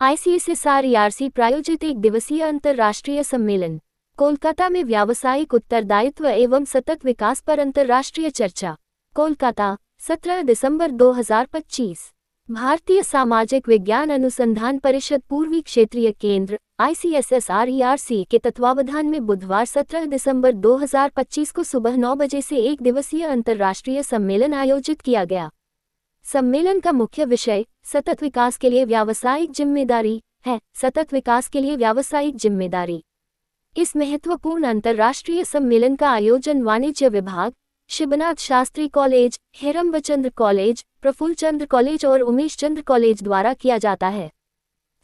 ICSSR-ERC प्रायोजित एक दिवसीय अंतर्राष्ट्रीय सम्मेलन। कोलकाता में व्यावसायिक उत्तरदायित्व एवं सतत विकास पर अंतर्राष्ट्रीय चर्चा। कोलकाता, 17 दिसंबर 2025। भारतीय सामाजिक विज्ञान अनुसंधान परिषद पूर्वी क्षेत्रीय केंद्र ICSSR-ERC के तत्वावधान में बुधवार 17 दिसंबर 2025 को सुबह 9 बजे से एक दिवसीय अंतर्राष्ट्रीय सम्मेलन आयोजित किया गया। सम्मेलन का मुख्य विषय सतत विकास के लिए व्यावसायिक जिम्मेदारी है। सतत विकास के लिए व्यावसायिक जिम्मेदारी। इस महत्वपूर्ण अंतर्राष्ट्रीय सम्मेलन का आयोजन वाणिज्य विभाग, शिवनाथ शास्त्री कॉलेज, हेरम्बचंद्र कॉलेज, प्रफुल्ल चंद्र कॉलेज और उमेश चंद्र कॉलेज द्वारा किया जाता है।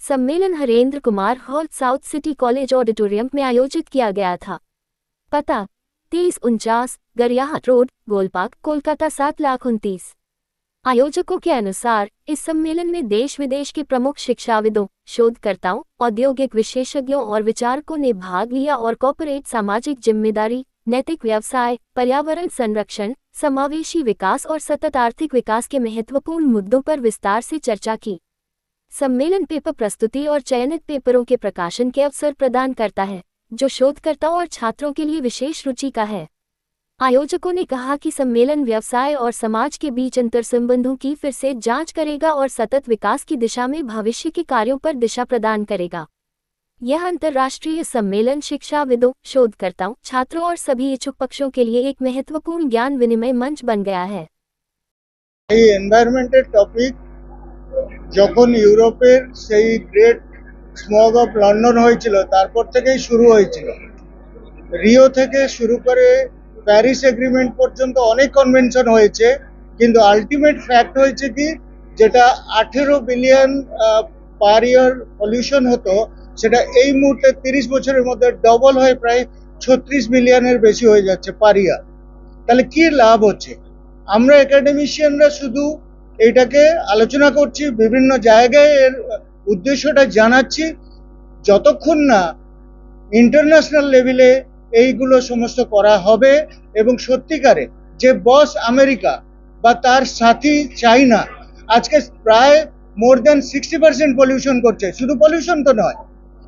सम्मेलन Harendra Kumar hall, south city college auditorium में आयोजित किया गया था। पता 2349 गरियाहाट रोड, गोलपाक, कोलकाता 7,29,000। आयोजकों के अनुसार इस सम्मेलन में देश विदेश के प्रमुख शिक्षाविदों, शोधकर्ताओं, औद्योगिक विशेषज्ञों और विचारकों ने भाग लिया और कॉर्पोरेट सामाजिक जिम्मेदारी, नैतिक व्यवसाय, पर्यावरण संरक्षण, समावेशी विकास और सतत आर्थिक विकास के महत्वपूर्ण मुद्दों पर विस्तार से चर्चा की। सम्मेलन पेपर प्रस्तुति और चयनित पेपरों के प्रकाशन के अवसर प्रदान करता है, जो शोधकर्ताओं और छात्रों के लिए विशेष रुचि का है। आयोजकों ने कहा कि सम्मेलन व्यवसाय और समाज के बीच अंतर्संबंधों की फिर से जांच करेगा और सतत विकास की दिशा में भविष्य के कार्यों पर दिशा प्रदान करेगा। यह अंतर्राष्ट्रीय सम्मेलन शिक्षाविदों, शोधकर्ताओं, छात्रों और सभी इच्छुक पक्षों के लिए एक महत्वपूर्ण ज्ञान विनिमय मंच बन गया है। এই এনवायरमेंटेর টপিক যখন ইউরোপের সেই গ্রেট স্মগ অফ লন্ডন হয়েছিল তারপর থেকেই শুরু হয়েছিল। রিও থেকে শুরু করে প্যারিস এগ্রিমেন্ট পর্যন্ত অনেক কনভেনশন হয়েছে, কিন্তু আলটিমেট ফ্যাক্ট হয়েছে কি যেটা 18 বিলিয়ন পার ইয়ার পলিউশন হতো সেটা এই মুহূর্তে 30 বছরের মধ্যে ডবল হয়ে প্রায় 36 বিলিয়নের বেশি হয়ে যাচ্ছে পার ইয়ার। তাহলে কি লাভ হচ্ছে? আমরা একাডেমিশিয়ানরা শুধু এইটাকে আলোচনা করছি, বিভিন্ন জায়গায় এর উদ্দেশ্যটা জানাচ্ছি, যতক্ষণ না ইন্টারন্যাশনাল লেভেলে এইগুলো সমস্ত করা হবে এবং সত্যিকারে যে বস আমেরিকা বা তার সাথী চাইনা আজকে প্রায় মোর দ্যান 60% পলিউশন করছে। শুধু পলিউশন তো নয়,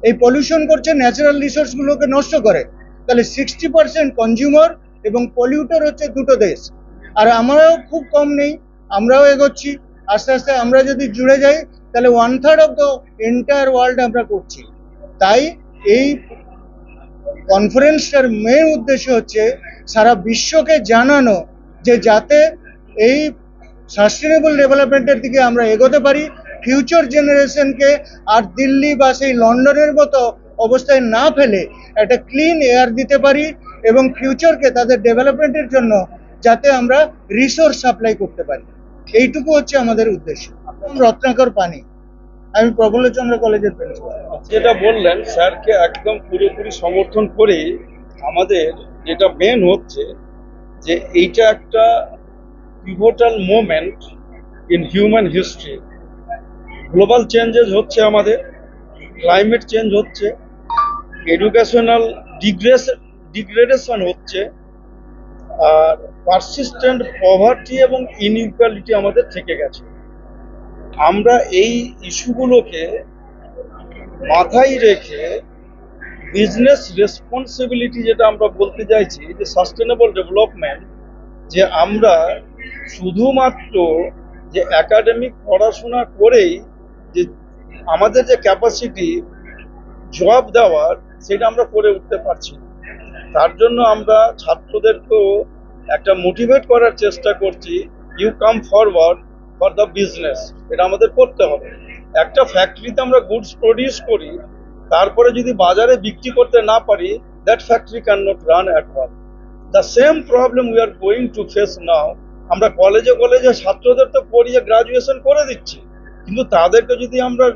এই পলিউশন করছে ন্যাচারাল রিসোর্সগুলোকে নষ্ট করে। তাহলে 60% কনজিউমার এবং পলিউটার হচ্ছে দুটো দেশ, আর আমরাও খুব কম নেই, আমরাও এগোচ্ছি। আস্তে আস্তে আমরা যদি জুড়ে যাই তাহলে 1/3 অফ দ্য এন্টায়ার ওয়ার্ল্ড আমরা করছি। তাই এই কনফারেন্সটার মেন উদ্দেশ্য হচ্ছে সারা বিশ্বকে জানানো যে যাতে এই সাস্টেনেবল ডেভেলপমেন্টের দিকে আমরা এগোতে পারি, ফিউচার জেনারেশনকে আর দিল্লি বা সেই লন্ডনের মতো অবস্থায় না ফেলে একটা ক্লিন এয়ার দিতে পারি এবং ফিউচারকে তাদের ডেভেলপমেন্টের জন্য যাতে আমরা রিসোর্স সাপ্লাই করতে পারি, এইটুকু হচ্ছে আমাদের উদ্দেশ্য। রত্নাকর পানি, আমি প্রফুল্লচন্দ্র কলেজের প্রিন্সিপাল। যেটা বললেন স্যারকে একদম পুরোপুরি সমর্থন করে, আমাদের যেটা মেন হচ্ছে যে এইটা একটা pivotal moment in human history. Global changes হচ্ছে, আমাদের ক্লাইমেট চেঞ্জ হচ্ছে, এডুকেশনাল ডিগ্রেডেশন হচ্ছে, আর পারসিস্টেন্ট পভার্টি এবং ইনইকুয়ালিটি আমাদের থেকে গেছে। আমরা এই ইস্যুগুলোকে মাথায় রেখে বিজনেস রেসপন্সিবিলিটি যেটা আমরা বলতে চাইছি যে সাস্টেনেবল ডেভেলপমেন্ট, যে আমরা শুধুমাত্র যে একাডেমিক পড়াশোনা করেই যে আমাদের যে ক্যাপাসিটি জব দেওয়ার সেটা আমরা করে উঠতে পারছি না। তার জন্য আমরা ছাত্রদেরকেও একটা মোটিভেট করার চেষ্টা করছি, you come forward for the business. এটা আমাদের করতে হবে। একটা ফ্যাক্টরিতে আমরা গুডস প্রডিউস করি, তারপরে যদি বাজারে বিক্রি করতে না পারি, that factory can not run at all. The same problem we are going to face now. আমরা কলেজে ছাত্রদের তো পড়িয়ে গ্রাজুয়েশন করে দিচ্ছি, কিন্তু তাদেরকে যদি আমরা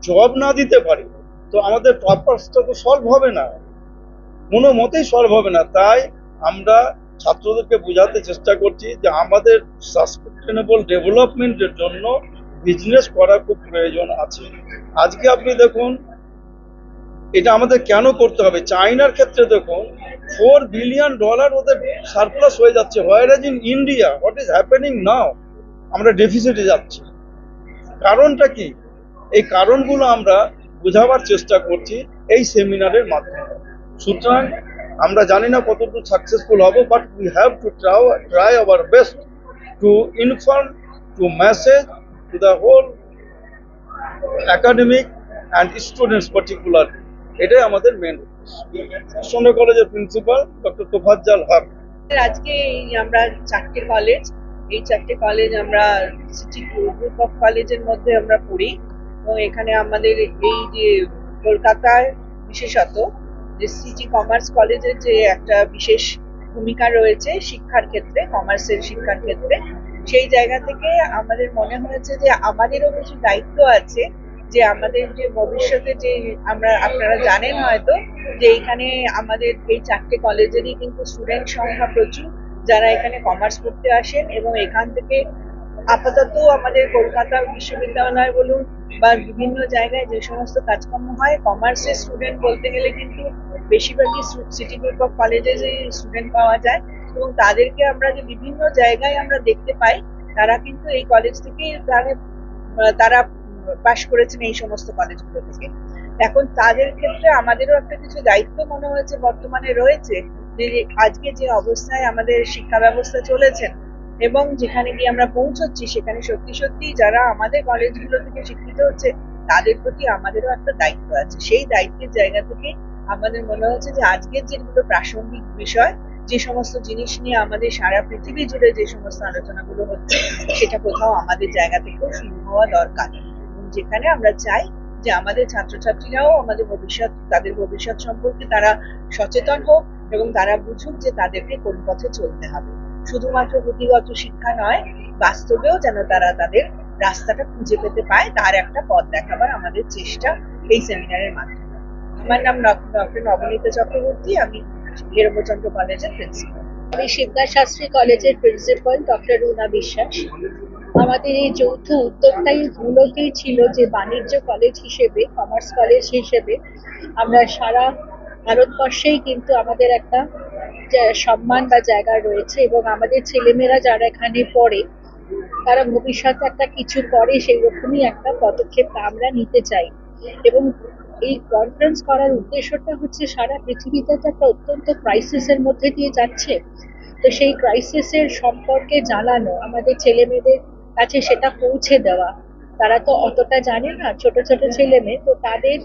জব না দিতে পারি তো আমাদের পারপাসটা তো সলভ হবে না, কোনো মতেই সলভ হবে না। তাই আমরা ছাত্রদেরকে বোঝাতে চেষ্টা করছি যে আমাদের সাস্টেনেবল ডেভেলপমেন্টের জন্য বিজনেস করা খুব প্রয়োজন আছে। আজকে আপনি দেখুন এটা আমাদের কেন করতে হবে। চায়নার ক্ষেত্রে দেখুন $4 বিলিয়ন ওদের সারপ্লাস হয়ে যাচ্ছে, whereas in India what is happening now আমরা ডেফিসিটে যাচ্ছি। কারণটা কি? এই কারণগুলো আমরা বোঝাবার চেষ্টা করছি এই সেমিনারের মাধ্যমে। সুতরাং আমরা জানি না কতটুকু সাকসেসফুল হব, but we have to try our best to inform, to message to the whole academic and students particular. এটাই আমাদের মেন। চন্দ্র কলেজের প্রিন্সিপাল ডক্টর তোফাজ্জল হক। আজকে আমরা চারটে কলেজ, এই চারটে কলেজ আমরা সিটি গ্রুপ অফ কলেজের মধ্যে আমরা পড়ি, এবং এখানে আমাদের এই যে কলকাতায় বিশেষত যে সিটি কমার্স কলেজের যে একটা বিশেষ ভূমিকা রয়েছে শিক্ষার ক্ষেত্রে, কমার্সের শিক্ষার ক্ষেত্রে, সেই জায়গা থেকে আমাদের মনে হয়েছে যে আমাদেরও কিছু দায়িত্ব আছে, যে আমাদের যে ভবিষ্যতে যে আপনারা জানেন হয়তো যে এখানে আমাদের এই চারটে কলেজেরই কিন্তু স্টুডেন্ট সংখ্যা প্রচুর যারা এখানে কমার্স পড়তে আসেন, এবং এখান থেকে আপাতত আমাদের কলকাতা বিশ্ববিদ্যালয় বলুন বা বিভিন্ন জায়গায় যে সমস্ত কাজকর্ম হয়, কমার্সের স্টুডেন্ট বলতে গেলে কিন্তু বেশিরভাগই সিটি গ্রুপ অফ কলেজে যে স্টুডেন্ট পাওয়া যায়, এবং তাদেরকে আমরা যে বিভিন্ন জায়গায় আমরা দেখতে পাই তারা কিন্তু এই কলেজ থেকে তারা পাশ করেছেন এই সমস্ত কলেজগুলো থেকে। এখন তাদের ক্ষেত্রে আমাদেরও একটা কিছু দায়িত্ব মনে হয়েছে বর্তমানে রয়েছে, যে আজকে যে অবস্থায় আমাদের শিক্ষা ব্যবস্থা চলেছেন এবং যেখানে গিয়ে আমরা পৌঁছচ্ছি, সেখানে সত্যি সত্যি যারা আমাদের কলেজগুলো থেকে শিক্ষিত হচ্ছে তাদের প্রতি আমাদেরও একটা দায়িত্ব আছে। সেই দায়িত্বের জায়গা থেকে আমাদের মনে হচ্ছে যে আজকের যেগুলো প্রাসঙ্গিক বিষয়, যে সমস্ত জিনিস নিয়ে আমাদের সারা পৃথিবী জুড়ে যে সমস্ত আলোচনাগুলো হচ্ছে, সেটা কোথাও আমাদের জায়গা থেকেও শুরু হওয়া দরকার, যেখানে আমরা চাই যে আমাদের ছাত্রছাত্রীরাও আমাদের তাদের ভবিষ্যৎ সম্পর্কে তারা সচেতন হোক এবং তারা বুঝুক যে তাদেরকে কোন পথে চলতে হবে। শুধুমাত্র পুঁথিগত শিক্ষা নয়, বাস্তবেও যেন তারা তাদের রাস্তাটা খুঁজে পেতে পায়, তার একটা পথ দেখাবার আমাদের চেষ্টা এই সেমিনারের মাধ্যমে। আমার নাম ডক্টর নবনীতা চক্রবর্তী, আমি হেরম্বচন্দ্র কলেজের প্রিন্সিপাল। আমি শিবদা শাস্ত্রী কলেজের প্রিন্সিপাল ডক্টর রুনা বিশ্বাস। আমাদের এই যৌথ উদ্যোগটাই মূলতই ছিল যে বাণিজ্য কলেজ হিসেবে, কমার্স কলেজ হিসেবে আমরা সারা ভারতবর্ষেই কিন্তু আমাদের একটা সম্মান বা জায়গা রয়েছে, এবং আমাদের ছেলেমেয়েরা যারা এখানে পড়ে তারা ভবিষ্যতে একটা কিছু করে, সেই রকমই একটা পদক্ষেপ আমরা নিতে চাই। এবং এই কনফারেন্স করার উদ্দেশ্যটা হচ্ছে সারা পৃথিবীতে তো একটা অত্যন্ত ক্রাইসিসের মধ্যে দিয়ে যাচ্ছে, তো সেই ক্রাইসিসের সম্পর্কে জানানো, আমাদের ছেলে মেয়েদের কাছে সেটা পৌঁছে দেওয়া। তারা তো অতটা জানে না, ছোট ছোট ছেলে মেয়ে, তো তাদের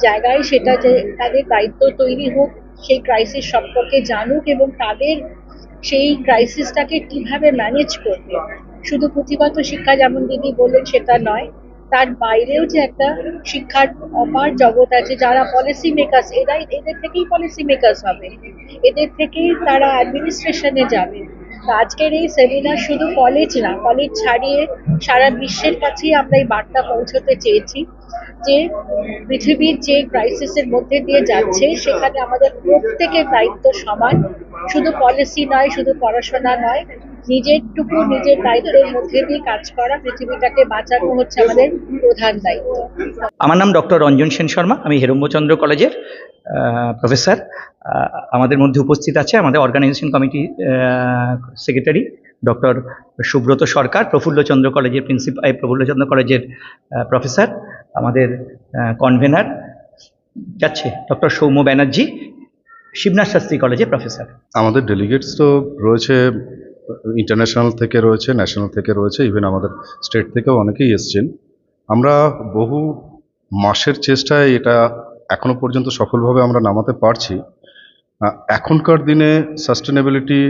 জায়গায় সেটা যে তাদের দায়িত্ব তৈরি হোক, সেই ক্রাইসিস সম্পর্কে জানুক এবং তাদের সেই ক্রাইসিসটাকে কিভাবে ম্যানেজ করবে। শুধু পুঁথিগত শিক্ষা যেমন দিদি বললেন সেটা নয়, তার বাইরেও যে একটা শিক্ষার অপার জগৎ আছে, যারা পলিসি মেকার্স, এদের থেকেই পলিসি মেকার্স হবে, এদের থেকেই তারা অ্যাডমিনিস্ট্রেশনে যাবে। আজকের এই সেমিনার শুধু কলেজ না, কলেজ ছাড়িয়ে সারা বিশ্বের কাছেই আমরা এই বার্তা পৌঁছতে চেয়েছি যে পৃথিবীর যে ক্রাইসিসের মধ্যে দিয়ে যাচ্ছে সেখানে আমাদের প্রত্যেকের দায়িত্ব সমান, শুধু পলিসি নয়, শুধু পড়াশোনা নয়, নিজেরটুকু নিজের দায়িত্বের মধ্যে দিয়ে কাজ করা, পৃথিবীটাকে বাঁচানো হচ্ছে আমাদের প্রধান দায়িত্ব। আমার নাম ডক্টর রঞ্জন সেন শর্মা, আমি হেরম্বচন্দ্র কলেজের প্রফেসর। আমাদের মধ্যে উপস্থিত আছে আমাদের organisation committee secretary doctor Subrata Sarkar, Prafullachandra কলেজের প্রিন্সিপাল, প্রফুল্লচন্দ্র কলেজের প্রফেসর, আমাদের কনভেনার যাচ্ছে ডক্টর সৌম্য ব্যানার্জি, শিবনাথ শাস্ত্রী কলেজের প্রফেসর। আমাদের ডেলিগেটস তো রয়েছে, ইন্টারন্যাশনাল থেকে রয়েছে, ন্যাশনাল থেকে রয়েছে, ইভেন আমাদের স্টেট থেকেও অনেকেই এসছেন। আমরা বহু মাসের চেষ্টায় এটা এখনো পর্যন্ত সফলভাবে আমরা নামাতে পারছি। এখনকার দিনে সাস্টেনেবিলিটি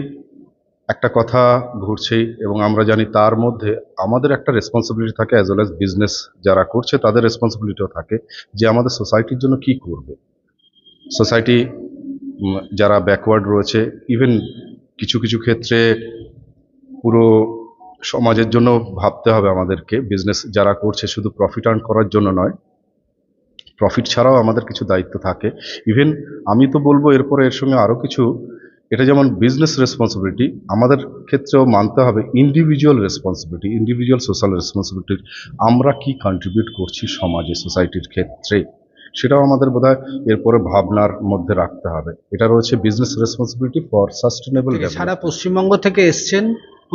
একটা কথা ঘুরছেই, এবং আমরা জানি তার মধ্যে আমাদের একটা রেসপন্সিবিলিটি থাকে, অ্যাজ ওয়েল অ্যাজ বিজনেস যারা করছে তাদের রেসপন্সিবিলিটিও থাকে যে আমাদের সোসাইটির জন্য কি করবে। সোসাইটি যারা ব্যাকওয়ার্ড রয়েছে, ইভেন কিছু কিছু ক্ষেত্রে পুরো সমাজের জন্য ভাবতে হবে আমাদেরকে। বিজনেস যারা করছে শুধু প্রফিট আর্ন করার জন্য নয়, প্রফিট ছাড়াও আমাদের কিছু দায়িত্ব থাকে। ইভেন আমি তো বলবো এরপরে এর সঙ্গে আরও কিছু, এটা যেমন বিজনেস রেসপন্সিবিলিটি, আমাদের ক্ষেত্রেও মানতে হবে individual responsibility, individual social responsibility. আমরা কি কন্ট্রিবিউট করছি সমাজে, সোসাইটির ক্ষেত্রে, সেটাও আমাদের বোধহয় এরপরে ভাবনার মধ্যে রাখতে হবে। এটা রয়েছে business responsibility for sustainable development. সারা পশ্চিমবঙ্গ থেকে এসছেন,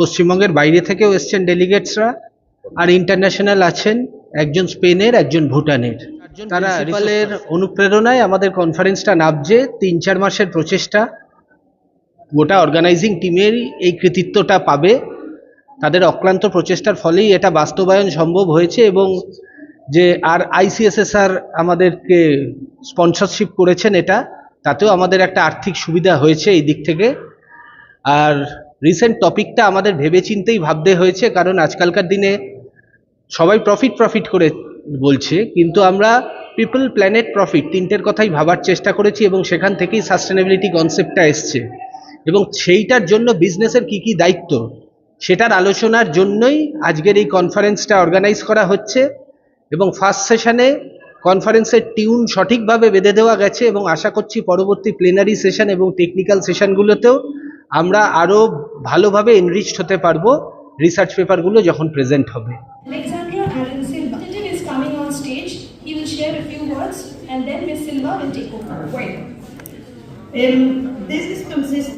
পশ্চিমবঙ্গের বাইরে থেকেও এসছেন ডেলিগেটসরা, আর ইন্টারন্যাশনাল আছেন। একজন স্পেনের, একজন ভুটানের। তারা প্রিন্সিপালের অনুপ্রেরণায় আমাদের কনফারেন্সটা নামছে। 3-4 মাসের প্রচেষ্টা, গোটা অর্গানাইজিং টিমেরই এই কৃতিত্বটা পাবে। তাদের অক্লান্ত প্রচেষ্টার ফলেই এটা বাস্তবায়ন সম্ভব হয়েছে এবং যে আর ICSSR আমাদেরকে স্পন্সরশিপ করেছেন, এটা তাতেও আমাদের একটা আর্থিক সুবিধা হয়েছে এই দিক থেকে। আর রিসেন্ট টপিকটা আমাদের ভেবেচিন্তেই ভাবতে হয়েছে, কারণ আজকালকার দিনে সবাই প্রফিট করে বলছে, কিন্তু আমরা পিপল, প্ল্যানেট, প্রফিট তিনটের কথাই ভাবার চেষ্টা করেছি এবং সেখান থেকেই সাস্টেনেবিলিটি কনসেপ্টটা এসছে। এবং সেইটার জন্য বিজনেসের কি দায়িত্ব, সেটার আলোচনার জন্যই আজকের এই কনফারেন্সটা অর্গানাইজ করা হচ্ছে। এবং ফার্স্ট সেশনে কনফারেন্সের টিউন সঠিকভাবে বেঁধে দেওয়া গেছে এবং আশা করছি পরবর্তী প্লেনারি সেশন এবং টেকনিক্যাল সেশনগুলোতেও আমরা আরও ভালোভাবে এনরিচড হতে পারবো রিসার্চ পেপারগুলো যখন প্রেজেন্ট হবে। Alexandra Aaron Silva is coming on stage. He will share a few words and then Ms. Silva will take over. This is consistent.